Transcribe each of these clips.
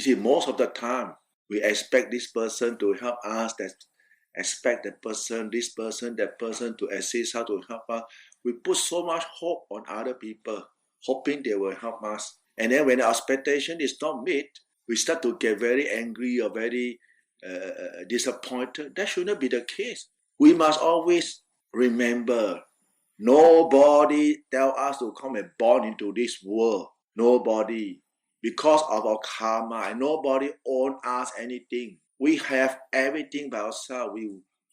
You see, most of the time, we expect this person to help us, expect that person, this person, that person to assist us, to help us. We put so much hope on other people, hoping they will help us. And then when our expectation is not met, we start to get very angry or very disappointed. That shouldn't be the case. We must always remember, nobody tell us to come and born into this world. Nobody. Because of our karma, and nobody own us anything. We have everything by ourselves. We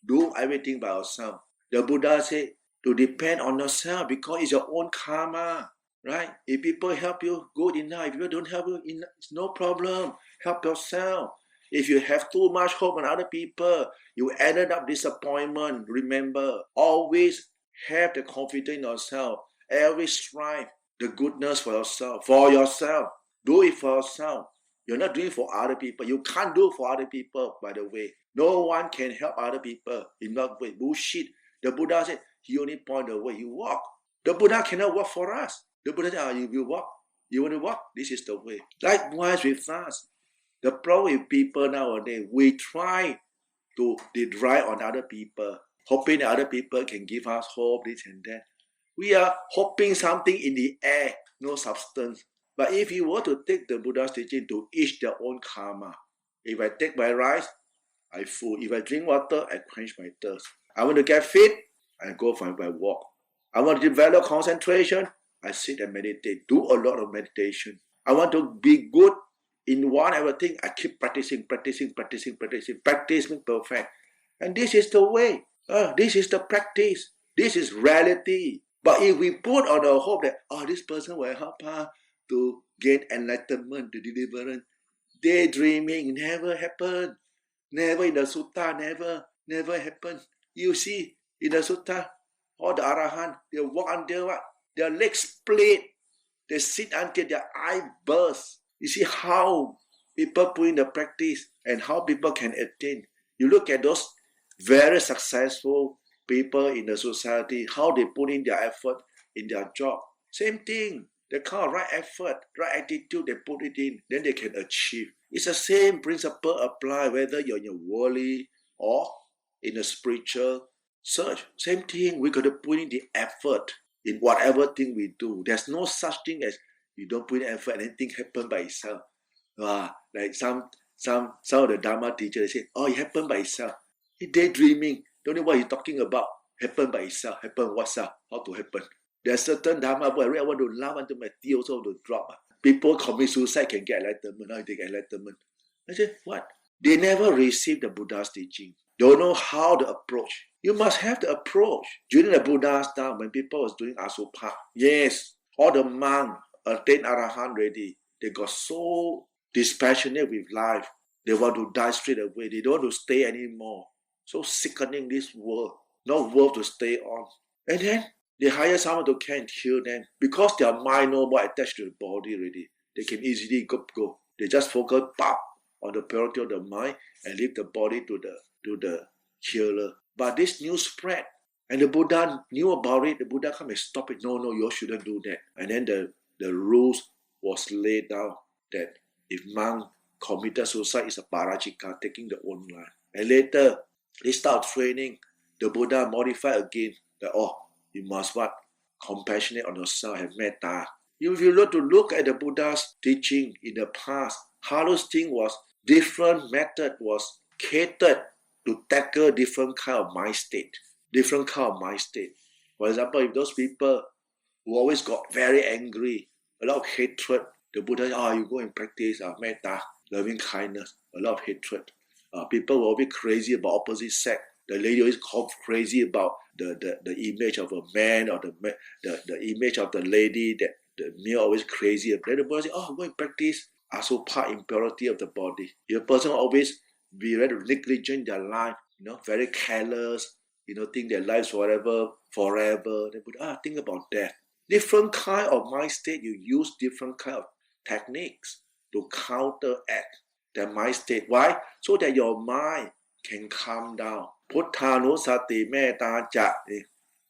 do everything by ourselves. The Buddha said to depend on yourself because it's your own karma, right? If people help you, good enough. If people don't help you, it's no problem. Help yourself. If you have too much hope on other people, you ended up disappointment. Remember, always have the confidence in yourself. Always strive the goodness for yourself. For yourself. Do it for yourself. You're not doing it for other people. You can't do it for other people, by the way. No one can help other people in that way. Bullshit. The Buddha said, he only point the way you walk. The Buddha cannot walk for us. The Buddha said, you will walk. You want to walk? This is the way. Likewise with us. The problem with people nowadays, we try to rely on other people, hoping that other people can give us hope, this and that. We are hoping something in the air, no substance. But if you were to take the Buddha's teaching to each their own karma, if I take my rice, I full. If I drink water, I quench my thirst. I want to get fit, I go for my walk. I want to develop concentration, I sit and meditate. Do a lot of meditation. I want to be good in whatever thing, I keep practicing. Practice makes perfect. And this is the way. This is the practice. This is reality. But if we put on the hope that, this person will help us to gain enlightenment, the deliverance, daydreaming never happen. Never in the sutta, never happen. You see, in the sutta, all the arahant, they walk until what? Their legs split. They sit until their eye burst. You see how people put in the practice and how people can attain. You look at those very successful people in the society, how they put in their effort in their job. Same thing. The kind of right effort, right attitude, they put it in, then they can achieve. It's the same principle apply whether you're in a worldly or in a spiritual search. Same thing, we got to put in the effort in whatever thing we do. There's no such thing as you don't put in effort and anything happen by itself. Like some of the Dhamma teachers, they say, it happened by itself. He daydreaming. Don't know what he's talking about. Happen by itself. Happen what's up? How to happen? There's certain Dhamma book I want to laugh until my teeth also to drop. People commit suicide can get enlightenment. How they get enlightenment? I said, what? They never received the Buddha's teaching. Don't know how to approach. You must have the approach. During the Buddha's time, when people was doing asupa, yes, all the monks attained arahant already. They got so dispassionate with life. They want to die straight away. They don't want to stay anymore. So sickening this world. No world to stay on. And then they hire someone to come and kill them. Because their mind no more attached to the body already. They can easily go. They just focus on the purity of the mind and leave the body to the killer. But this news spread. And the Buddha knew about it. The Buddha come and stop it. No, you shouldn't do that. And then the rules was laid down that if monk committed suicide, is a parajika, taking their own life. And later, they start training. The Buddha modified again that, you must what? Compassionate on yourself, have metta. If you look at the Buddha's teaching in the past, how those things was, different method was catered to tackle different kind of mind state. For example, if those people who always got very angry, a lot of hatred, the Buddha said, you go and practice metta, loving kindness, a lot of hatred. People were always crazy about opposite sex. The lady always called crazy about the image of a man or the image of the lady, that the male always crazy. Then the Buddha said, go and practice asupa, impurity of the body. If a person always be very negligent in their life, very careless, think their lives forever. Then Buddha, think about that. Different kind of mind state, you use different kind of techniques to counteract the mind state. Why? So that your mind can calm down. Putthanusati metta ja.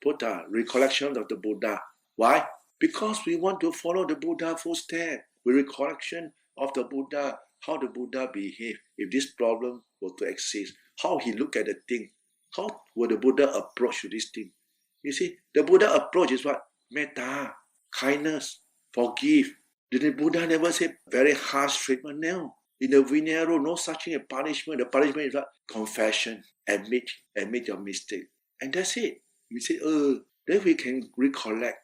Putta, recollection of the Buddha. Why? Because we want to follow the Buddha footsteps. With recollection of the Buddha, how the Buddha behave if this problem were to exist, how he look at the thing, how would the Buddha approach to this thing. You see, the Buddha approach is what? Metta, kindness, forgive. Did the Buddha never say very harsh treatment? No. In the Vinaya rule, no such thing as punishment. The punishment is what? Confession. Admit your mistake. And that's it. You say, then we can recollect,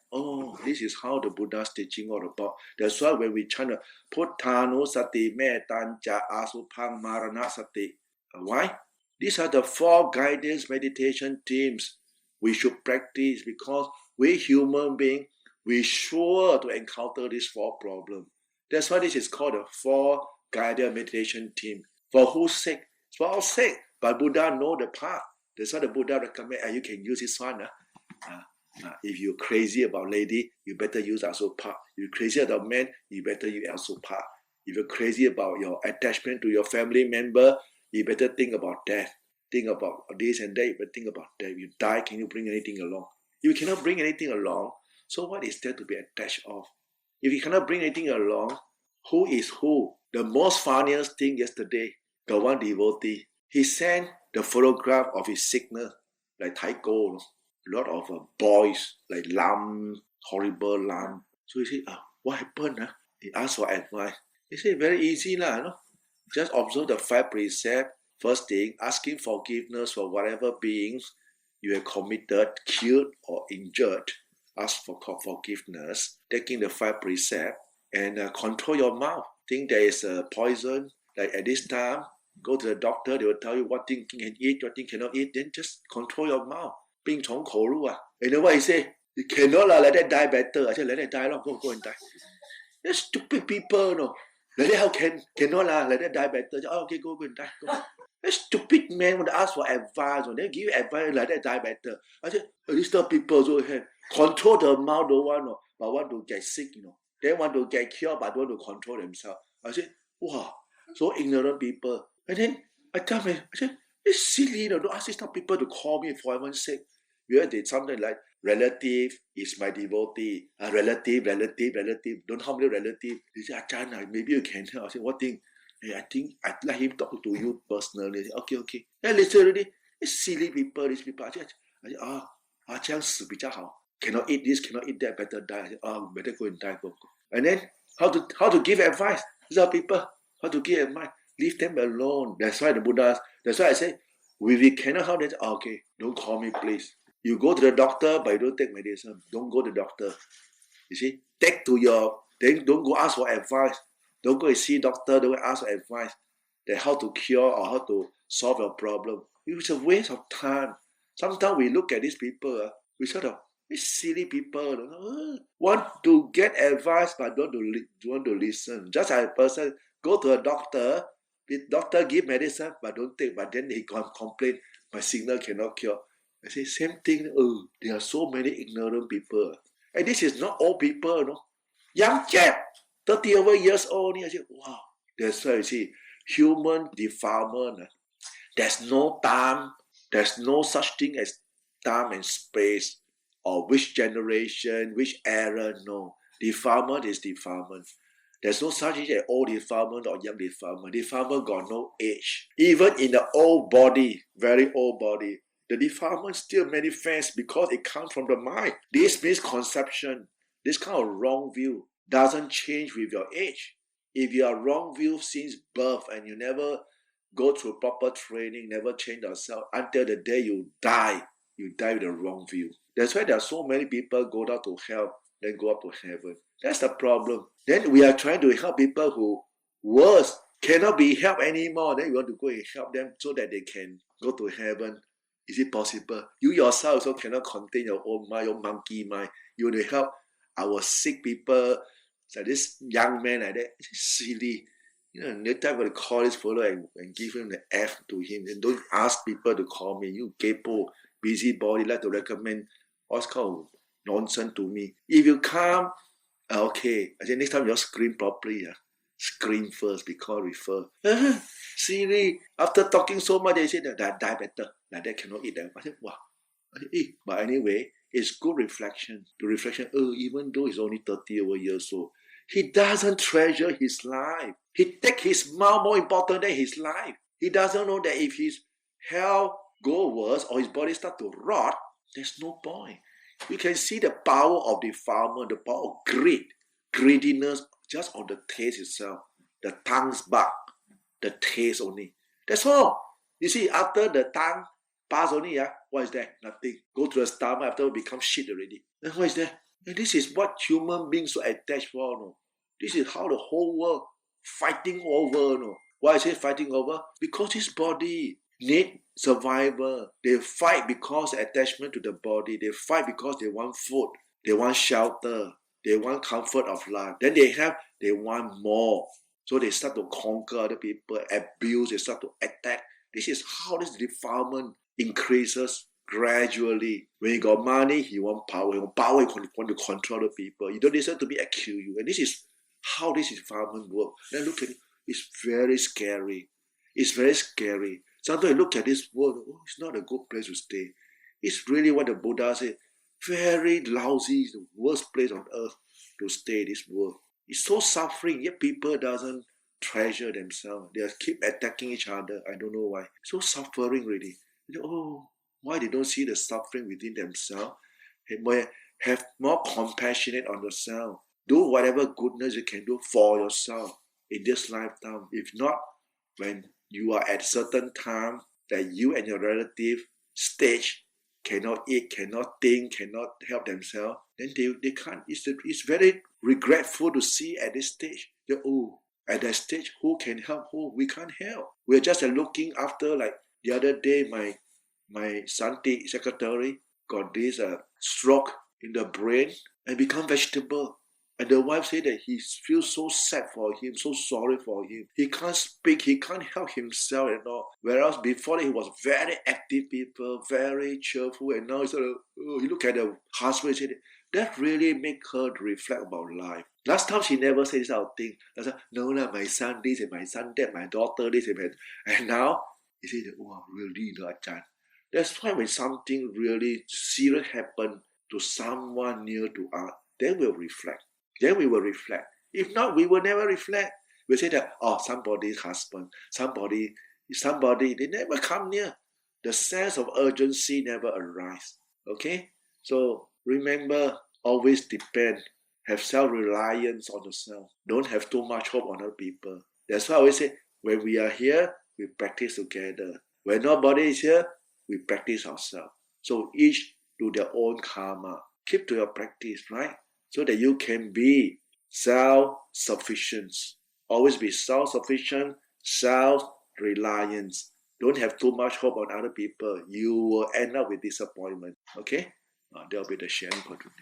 this is how the Buddha's teaching all about. That's why when we chant Puttano Sati Metancha Asupang Marana Sati. Why? These are the 4 guidance meditation themes we should practice, because we human beings, we sure to encounter these 4 problems. That's why this is called the 4 guided meditation theme. For whose sake? For our sake. But Buddha know the path. That's why the Buddha recommend you can use this one. If you're crazy about lady, you better use Asupa. If you're crazy about man, you better use Asupa. If you're crazy about your attachment to your family member, you better think about death. Think about this and that, but think about that. If you die, can you bring anything along? If you cannot bring anything along, so what is there to be attached of? If you cannot bring anything along, who is who? The most funniest thing yesterday, the one devotee, he sent the photograph of his sickness, like Taiko, a lot of boys, like lump, horrible lump. So he said, what happened? He asked for advice. He said, very easy lah, no? Just observe the 5 precepts. First thing, asking forgiveness for whatever beings you have committed, killed or injured. Ask for forgiveness. Taking the 5 precepts and control your mouth. Think there is a poison. Like at this time, go to the doctor. They will tell you what thing can eat, what thing cannot eat. Then just control your mouth. 病从口入啊. You know what he say? You cannot let that die better. I said, let that die, go and die. They're stupid people, no. Like that how cannot let that die better. Okay, go and die. Go. A stupid man would ask for advice, or they give you advice like that die better. I said, these people also have control the mouth, don't want, but want to get sick, They want to get cured, but don't want to control themselves. I said, wow, so ignorant people. And then I tell me, I said, it's silly, don't ask these people to call me for heaven's sake. We did something like relative is my devotee. Relative. Don't harm the relative. He said, Ajahn, maybe you can help. I said, what thing? Hey, I think I'd let him talk to you personally. Said, okay. Then literally, it's silly people, these people. I said, 这样死比较好. Cannot eat this, cannot eat that, better die. I said, better go and die, go. And then, how to give advice? These are people, how to give advice. Leave them alone. That's why I say, if we cannot help them, okay, don't call me, please. You go to the doctor, but you don't take medicine. Don't go to the doctor. You see, then don't go ask for advice. Don't go and see doctor, don't ask for advice that how to cure or how to solve your problem. It's a waste of time. Sometimes we look at these people, we sort of, these silly people, want to get advice but don't want to listen. Just as a person, go to a doctor, the doctor give medicine but don't take, but then he complain, my sickness cannot cure. I say, same thing, there are so many ignorant people. And this is not old people, no? Young chap, 30 over years old. I say, wow. That's why you see, human defilement. There's no time. There's no such thing as time and space or which generation, which era. No. Defilement is defilement. There's no such thing as old defilement or young defilement. Defilement got no age. Even in the old body, very old body, the defilement still manifests because it comes from the mind. This misconception, this kind of wrong view doesn't change with your age. If you are wrong view since birth and you never go through proper training, never change yourself until the day you die with the wrong view. That's why there are so many people go down to hell, then go up to heaven. That's the problem. Then we are trying to help people who worse cannot be helped anymore. Then we want to go and help them so that they can go to heaven. Is it possible? You yourself also cannot contain your own mind, your monkey mind. You want to help our sick people, like this young man like that. It's silly. Next time I'm going to call this fellow and give him the F to him. And don't ask people to call me. You kepo, busybody, like to recommend all kind of nonsense to me. If you come, okay. I say next time you scream properly. Scream first because refer. Silly. After talking so much, they say that die better. Like that cannot eat them. I said, wow. But anyway, it's good reflection. The reflection, even though he's only 30 over years old, He doesn't treasure his life. He takes his mouth more important than his life. He doesn't know that if his health goes worse or his body starts to rot, there's no point. You can see the power of defilement, the power of greed, greediness just on the taste itself. The tongue's back, the taste only. That's all. You see, after the tongue pass only, what is that? Nothing. Go to the stomach, after it becomes shit already. Then what is that? And this is what human beings are attached for. No? This is how the whole world fighting over. No? Why is it fighting over? Because this body need survival. They fight because attachment to the body. They fight because they want food. They want shelter. They want comfort of life. Then they want more. So they start to conquer other people, abuse, they start to attack. This is how this defilement increases gradually. When you got money, you want power. You want power, you want to control the people. You don't listen to me, I kill you. And this is how this defilement works. Then look at it. It's very scary. It's very scary. Sometimes you look at this world, it's not a good place to stay. It's really what the Buddha said. Very lousy, it's the worst place on earth to stay, this world. It's so suffering, yet people doesn't treasure themselves. They keep attacking each other. I don't know why. So suffering really. Why they don't see the suffering within themselves? Have more compassionate on yourself. Do whatever goodness you can do for yourself in this lifetime. If not, when you are at a certain time that you and your relative stage cannot eat, cannot think, cannot help themselves, then they can't. It's very regretful to see at this stage. At that stage, who can help who? We can't help. We're just looking after, like the other day, my Santi secretary got this stroke in the brain and become vegetable. And the wife said that he feels so sad for him, so sorry for him. He can't speak, he can't help himself and all. Whereas before he was very active people, very cheerful, and now he look at the husband and said, that really make her reflect about life. Last time she never said this kind of thing. I said, no, my son this and my son that, my daughter this and now he said, really, Ajahn. That's why when something really serious happen to someone near to us, then we'll reflect. Then we will reflect. If not, we will never reflect. We'll say that, somebody's husband, somebody, they never come near. The sense of urgency never arises. Okay? So remember, always depend. Have self-reliance on yourself. Don't have too much hope on other people. That's why I always say, when we are here, we practice together. When nobody is here, we practice ourselves. So each do their own karma. Keep to your practice, right? So that you can be self-sufficient. Always be self-sufficient, self-reliance. Don't have too much hope on other people. You will end up with disappointment. Okay? That'll be the sharing for today.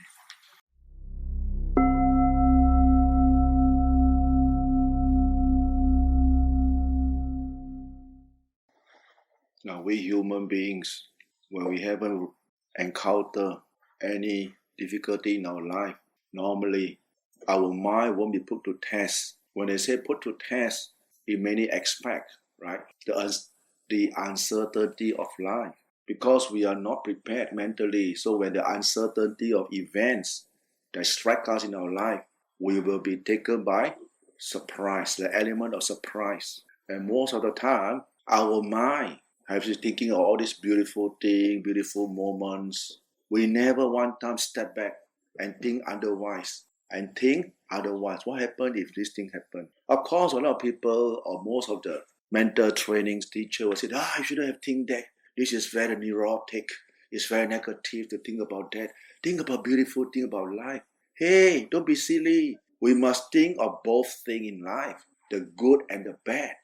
Now, we human beings, when we haven't encountered any difficulty in our life, normally our mind won't be put to test. When they say put to test, in many aspects, right? The uncertainty of life. Because we are not prepared mentally, so when the uncertainty of events that strike us in our life, we will be taken by surprise, the element of surprise. And most of the time, our mind has been thinking of all these beautiful things, beautiful moments. We never one time step back and think otherwise. What happened if this thing happened? Of course, a lot of people or most of the mental trainings teacher will say, you shouldn't have think that. This is very neurotic. It's very negative to think about that. Think about beautiful thing about life. Hey, don't be silly. We must think of both things in life, the good and the bad,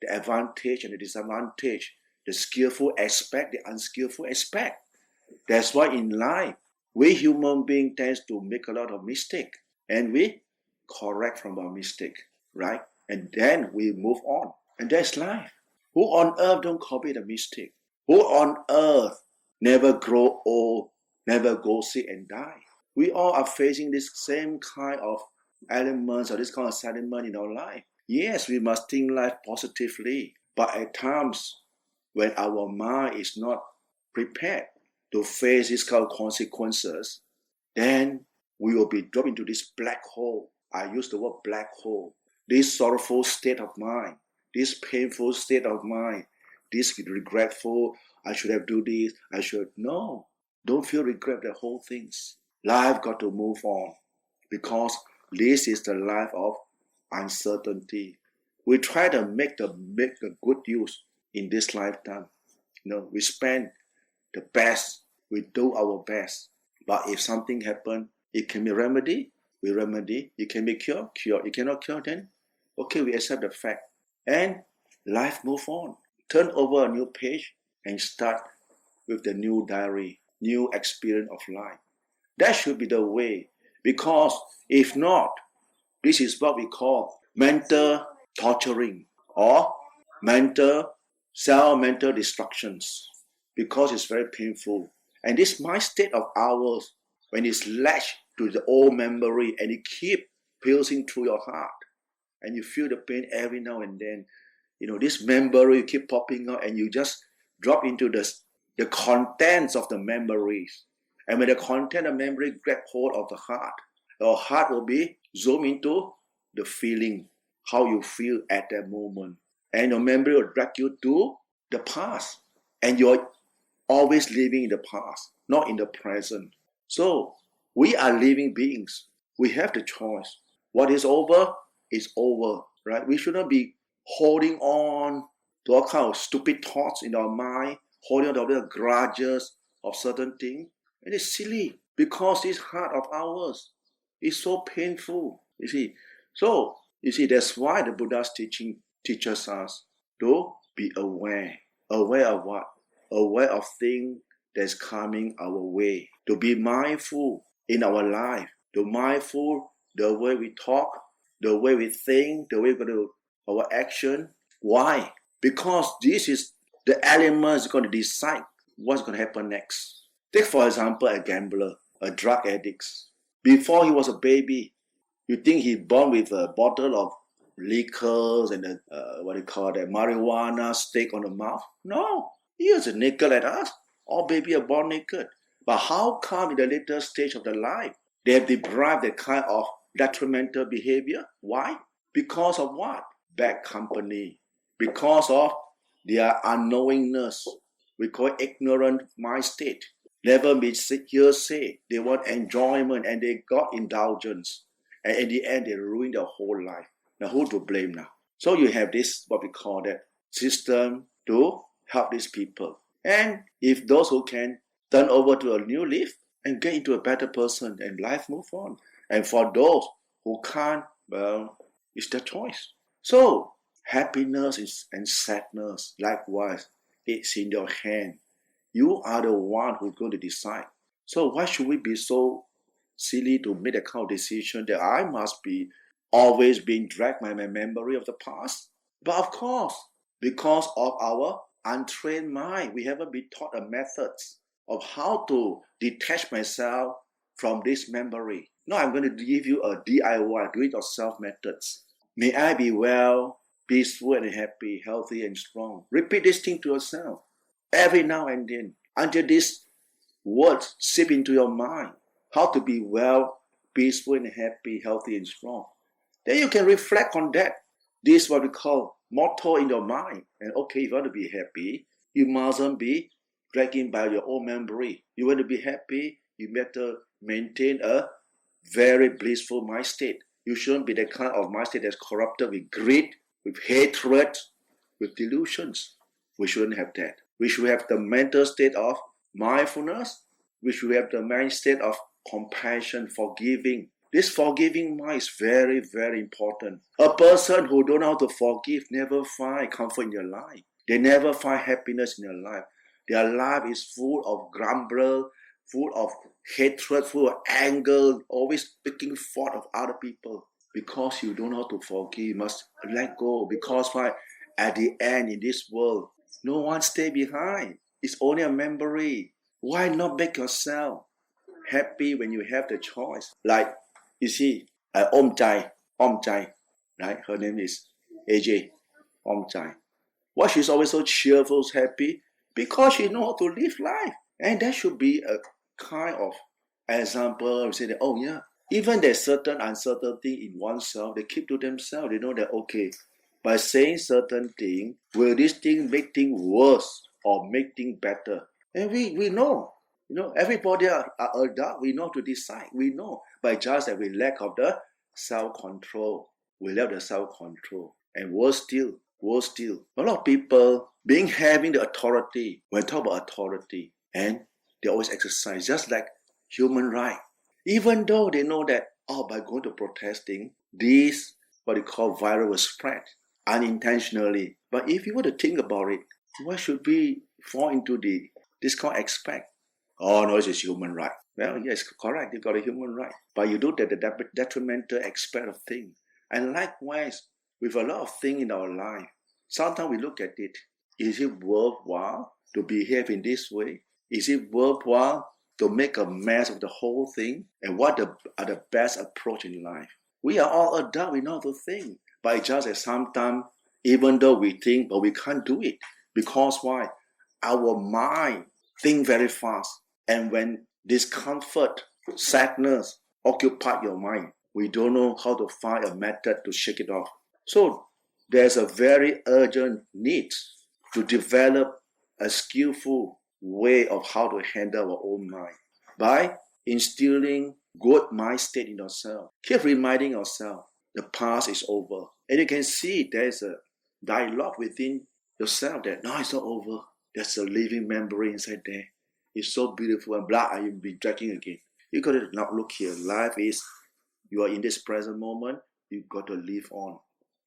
the advantage and the disadvantage, the skillful aspect, the unskillful aspect. That's why in life, we human beings tend to make a lot of mistakes, and we correct from our mistake, right? And then we move on. And that's life. Who on earth don't commit a mistake? Who on earth never grow old, never go sick and die? We all are facing this same kind of elements or this kind of sentiment in our life. Yes, we must think life positively, but at times when our mind is not prepared to face these kind of consequences, then we will be dropped into this black hole I use the word black hole. This sorrowful state of mind, this painful state of mind, this regretful, I should have do this, no. Don't feel regret the whole things. Life got to move on because this is the life of uncertainty. We try to make a good use in this lifetime. We spend the best, we do our best. But if something happens, it can be remedied, we remedy. It can be cured. It cannot cure, then okay, we accept the fact. And life move on. Turn over a new page and start with the new diary, new experience of life. That should be the way. Because if not, this is what we call mental torturing or mental destructions, because it's very painful. And this mind state of ours, when it's latched to the old memory and it keep piercing through your heart, and you feel the pain every now and then, this memory keep popping out, and you just drop into the contents of the memories. And when the content of memory grab hold of the heart, your heart will be zoom into the feeling, how you feel at that moment. And your memory will drag you to the past. And you're always living in the past, not in the present. So, we are living beings. We have the choice. What is over is over, right? We should not be holding on to all kind of stupid thoughts in our mind, holding on to the grudges of certain things. And it's silly because this heart of ours is so painful, you see. So, that's why the Buddha's teaching teaches us to be aware. Aware of what? Aware of things that's coming our way. To be mindful in our life. To be mindful the way we talk, the way we think, the way we do our action. Why? Because this is the elements going to decide what's going to happen next. Take for example a gambler, a drug addict. Before he was a baby, you think he born with a bottle of liquors and marijuana stick on the mouth? No, he is naked like us. All babies are born naked. But how come in the later stage of their life, they have deprived that kind of detrimental behavior? Why? Because of what? Bad company. Because of their unknowingness. We call it ignorant mind state. Never been hearsay. They want enjoyment and they got indulgence. And in the end, they ruin their whole life. Now, who to blame now? So you have this, what we call that, system to help these people. And if those who can turn over to a new leaf and get into a better person and life move on. And for those who can't, well, it's their choice. So, happiness and sadness, likewise, it's in your hand. You are the one who's going to decide. So why should we be so silly to make a kind of decision that I must be always being dragged by my memory of the past? But of course, because of our untrained mind, we haven't been taught the methods of how to detach myself from this memory. Now I'm going to give you a DIY, do-it-yourself methods. May I be well, peaceful and happy, healthy and strong. Repeat this thing to yourself every now and then until these words seep into your mind. How to be well, peaceful and happy, healthy and strong. Then you can reflect on that. This is what we call motto in your mind. And okay, if you want to be happy, you mustn't be dragged by your own memory. You want to be happy, you better maintain a very blissful mind state. You shouldn't be the kind of mind state that's corrupted with greed, with hatred, with delusions. We shouldn't have that. We should have the mental state of mindfulness. We should have the mind state of compassion, forgiving. This forgiving mind is very, very important. A person who don't know how to forgive never find comfort in their life. They never find happiness in their life. Their life is full of grumble, full of hatred, full of anger, always picking fault of other people. Because you don't know how to forgive, you must let go. Because why? At the end in this world, no one stay behind. It's only a memory. Why not make yourself happy when you have the choice? Like, you see, Om Chai, right? Her name is AJ, Om Chai. Why she's always so cheerful, happy? Because she knows how to live life. And that should be a kind of example. We say that, oh yeah, Even there's certain uncertainty in oneself, they keep to themselves. They know that, okay, by saying certain thing, will this thing make things worse or make things better? And we know. Everybody are adult. We know to decide. We know. But just that we lack of the self-control. We lack the self-control. And worse still, a lot of people having the authority, when talk about authority, and they always exercise, just like human right. Even though they know that, by going to protesting, this, what they call virus will spread unintentionally. But if you were to think about it, why should we fall into this kind of aspect? Oh, no, it's human right. Well, yes, correct, you got a human right. But you do the detrimental aspect of things. And likewise, with a lot of things in our life, sometimes we look at it, is it worthwhile to behave in this way? Is it worthwhile to make a mess of the whole thing? And what are the best approach in life? We are all adults, we know the thing. But it's just that sometimes, even though we think, but we can't do it. Because why? Our mind think very fast. And when discomfort, sadness occupy your mind, we don't know how to find a method to shake it off. So there's a very urgent need to develop a skillful way of how to handle our own mind by instilling good mind state in yourself. Keep reminding yourself the past is over. And you can see there's a dialogue within yourself that no, it's not over. There's a living memory inside there. It's so beautiful, and blah, I will be dragging again. You got to not look here. Life is, you are in this present moment, you got to live on.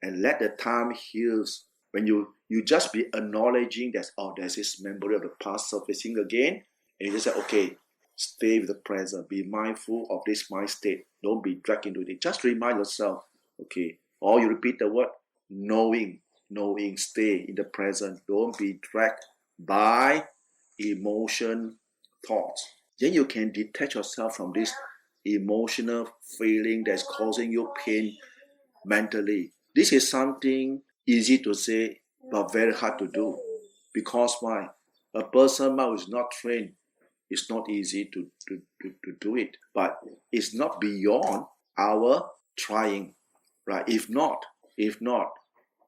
And let the time heals. When you just be acknowledging that, there's this memory of the past surfacing again, and you just say, okay, stay with the present. Be mindful of this mind state. Don't be dragged into it. Just remind yourself, okay, or you repeat the word, knowing, stay in the present. Don't be dragged by emotion, thoughts. Then you can detach yourself from this emotional feeling that's causing you pain mentally. This is something easy to say, but very hard to do. Because why? A person who is not trained, it's not easy to do it. But it's not beyond our trying, right? If not,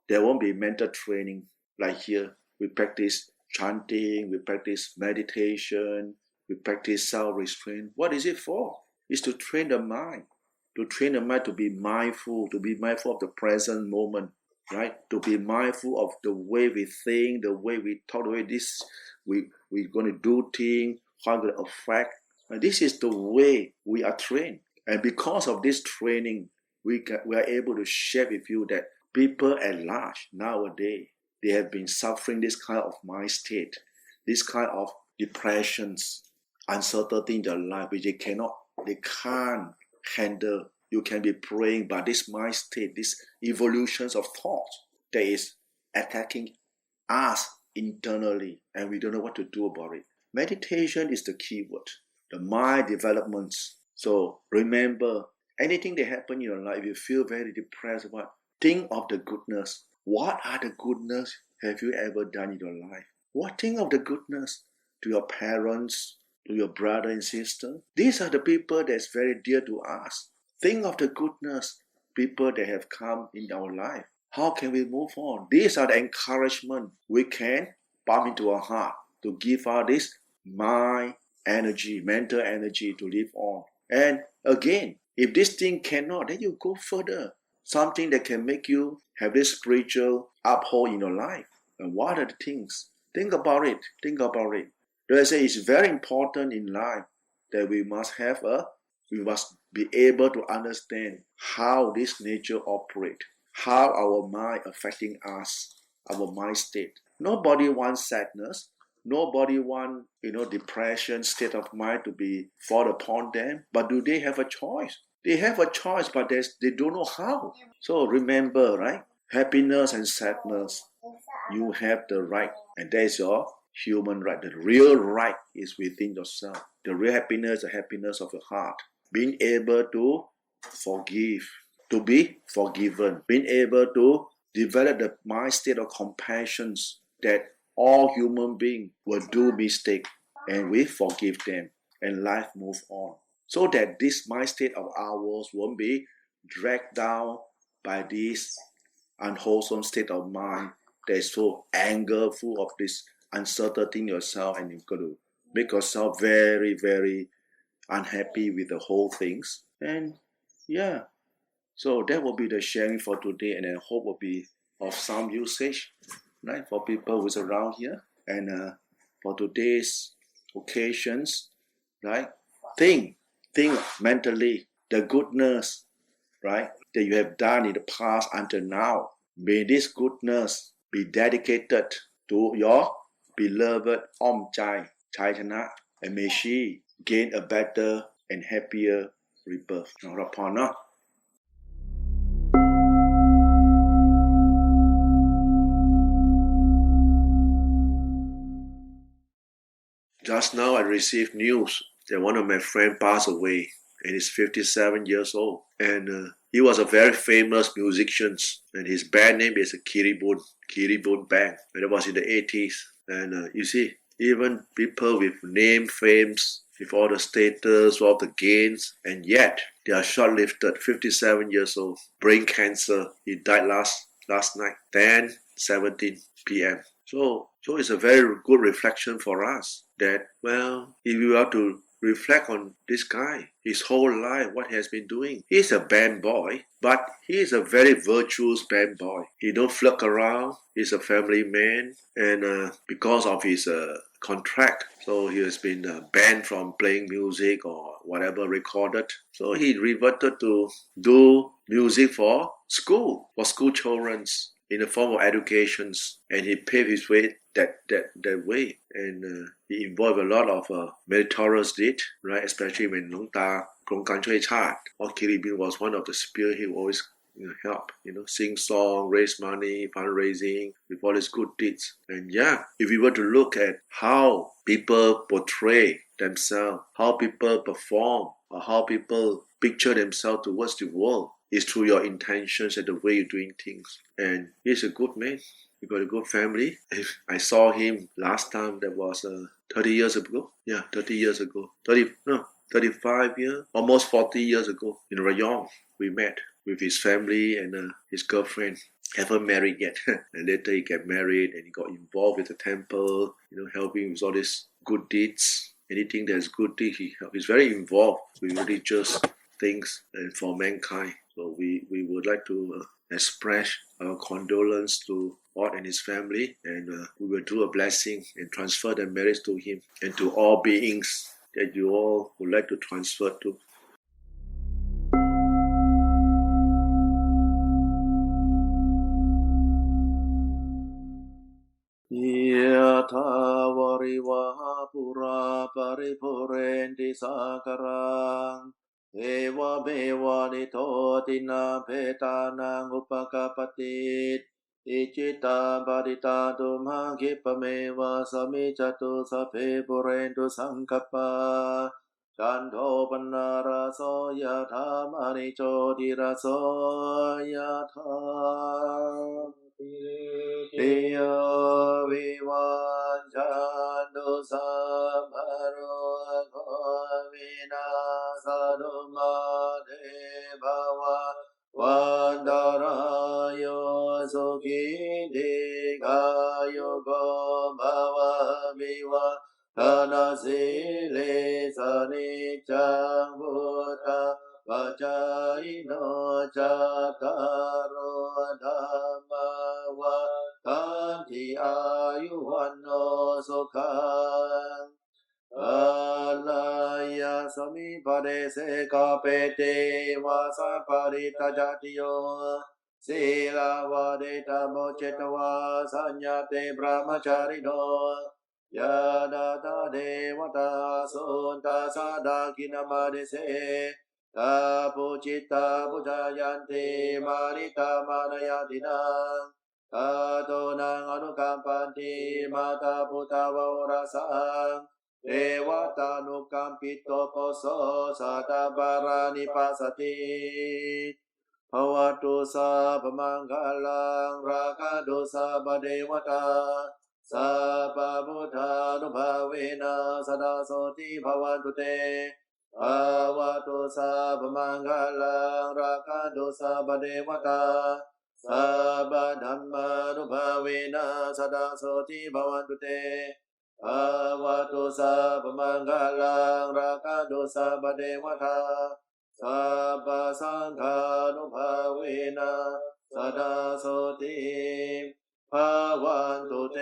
there won't be mental training. Like here, we practice chanting, we practice meditation, we practice self-restraint. What is it for? It's to train the mind. To train the mind to be mindful of the present moment, right? To be mindful of the way we think, the way we talk, the way we're going to do things, how it's going to affect. And this is the way we are trained. And because of this training, we are able to share with you that people at large nowadays, they have been suffering this kind of mind state, this kind of depressions, uncertainty in their life, which they can't handle. You can be praying, but this mind state, these evolutions of thoughts that is attacking us internally, and we don't know what to do about it. Meditation is the key word, the mind developments. So remember, anything that happens in your life, if you feel very depressed, think of the goodness. What are the goodness have you ever done in your life? Think of the goodness to your parents, to your brother and sister. These are the people that's very dear to us. Think of the goodness, people that have come in our life. How can we move on? These are the encouragement we can pump into our heart to give out this mind energy, mental energy to live on. And again, if this thing cannot, then you go further. Something that can make you have this spiritual uphold in your life. And what are the things? Think about it. I say it's very important in life that we must be able to understand how this nature operates, how our mind affecting us, our mind state. Nobody wants sadness. Nobody wants, depression, state of mind to be fall upon them. But do they have a choice? They have a choice, but they don't know how. So remember, right? Happiness and sadness, you have the right, and that is your human right. The real right is within yourself. The real happiness, the happiness of your heart. Being able to forgive, to be forgiven, being able to develop the mind state of compassion that all human beings will do mistake and we forgive them and life move on. so that this mind state of ours won't be dragged down by this unwholesome state of mind that is so anger, full of this uncertainty in yourself, and you've got to make yourself very, very unhappy with the whole things. And yeah, so that will be the sharing for today, and I hope will be of some usage, right, for people who's around here. And for today's occasions, right, think mentally the goodness, right, that you have done in the past until now. May this goodness be dedicated to your beloved Om Chai, Chai Chana, and may she gain a better and happier rebirth. Rapana. Just now I received news that one of my friends passed away, and he's 57 years old. And he was a very famous musician, and his band name is Kiribun Band. And it was in the 80s. And you see, even people with name, fames, with all the status, all the gains, and yet they are short-lived. 57 years old, brain cancer. He died last night, 10:17 p.m. So it's a very good reflection for us that, well, if you have to reflect on this guy, his whole life, what he has been doing. He's a band boy, but he is a very virtuous band boy. He don't flirt around. He's a family man, and because of his contract, so he has been banned from playing music or whatever recorded. So he reverted to do music for school children in the form of educations, and he paved his way that way. And he involved a lot of meritorious deed, right? Especially when Long Ta Krong Kan Chui Chat or Kiribin was one of the spear he always help, sing song, raise money, fundraising, with all his good deeds. And yeah, if we were to look at how people portray themselves, how people perform, or how people picture themselves towards the world, is through your intentions and the way you're doing things. And he's a good man. You got a good family. I saw him last time, that was 30 years ago. Yeah, 30 years ago. 35 years, almost 40 years ago in Rayong. We met with his family and his girlfriend. Haven't married yet. And later he got married and he got involved with the temple, helping with all these good deeds. Anything that's good deed, he's very involved with religious things and for mankind. So we would like to express our condolence to God and his family, and we will do a blessing and transfer the merits to him and to all beings that you all would like to transfer to. Yatha varivaha pura paripurenti sakarang Eva beva nito tina petana upakapatit Ichita badita dumha kipameva samichatu sape purentu sankapa Chanto panara so yatha manicho diraso yatha Deya vivanchantu samharo govina saduma devava vandarayo sukhi dikayo gobhava viva tanasile sanicchang bhuta vajayino chakaro dhamma Kanti ayuvanno sukhaṃ alaya samipadese kapete vasa paritajatiyo sila vadeta mochetawa sanyate brahmacharino yadata devata sunta sadakinamadese tapucita bujayanti marita manayatina Adonang anukampanti mata puta vaurasang Dewata nukampito poso satabarani pasati Pawatu sabamanggalang rakadosa badewata Sabba buddha nubhavena sadasoti bhavantute ภาวะตุสัพพมังคลังราคะตุสัพพเทวตาสัพพธัมมานุภาเวนะสดาโสทิภวันตุเตภาวะตุสัพพมังคลังราคะตุสัพพเทวตาสัพพสังฆานุภาเวนะสดาโสติภวันตุเต